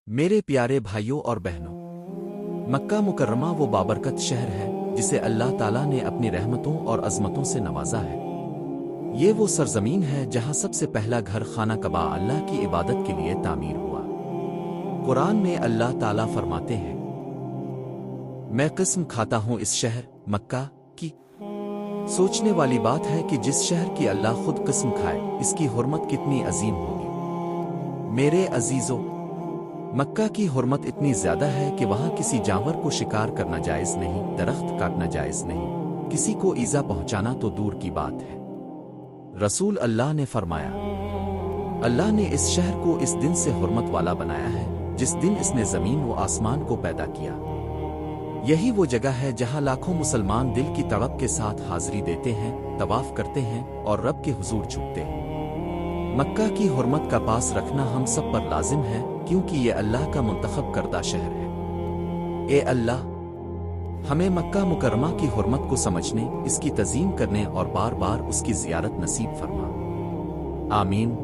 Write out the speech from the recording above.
میرے پیارے بھائیوں اور بہنوں، مکہ مکرمہ وہ بابرکت شہر ہے جسے اللہ تعالیٰ نے اپنی رحمتوں اور عظمتوں سے نوازا ہے۔ یہ وہ سرزمین ہے جہاں سب سے پہلا گھر خانہ کعبہ اللہ کی عبادت کے لیے تعمیر ہوا۔ قرآن میں اللہ تعالیٰ فرماتے ہیں، میں قسم کھاتا ہوں اس شہر مکہ کی۔ سوچنے والی بات ہے کہ جس شہر کی اللہ خود قسم کھائے، اس کی حرمت کتنی عظیم ہوگی۔ میرے عزیزوں، مکہ کی حرمت اتنی زیادہ ہے کہ وہاں کسی جانور کو شکار کرنا جائز نہیں، درخت کاٹنا جائز نہیں، کسی کو ایذا پہنچانا تو دور کی بات ہے۔ رسول اللہ نے فرمایا، اللہ نے اس شہر کو اس دن سے حرمت والا بنایا ہے جس دن اس نے زمین و آسمان کو پیدا کیا۔ یہی وہ جگہ ہے جہاں لاکھوں مسلمان دل کی تڑپ کے ساتھ حاضری دیتے ہیں، طواف کرتے ہیں اور رب کے حضور جھکتے ہیں۔ مکہ کی حرمت کا پاس رکھنا ہم سب پر لازم ہے، کیونکہ یہ اللہ کا منتخب کردہ شہر ہے۔ اے اللہ، ہمیں مکہ مکرمہ کی حرمت کو سمجھنے، اس کی تعظیم کرنے اور بار بار اس کی زیارت نصیب فرما۔ آمین۔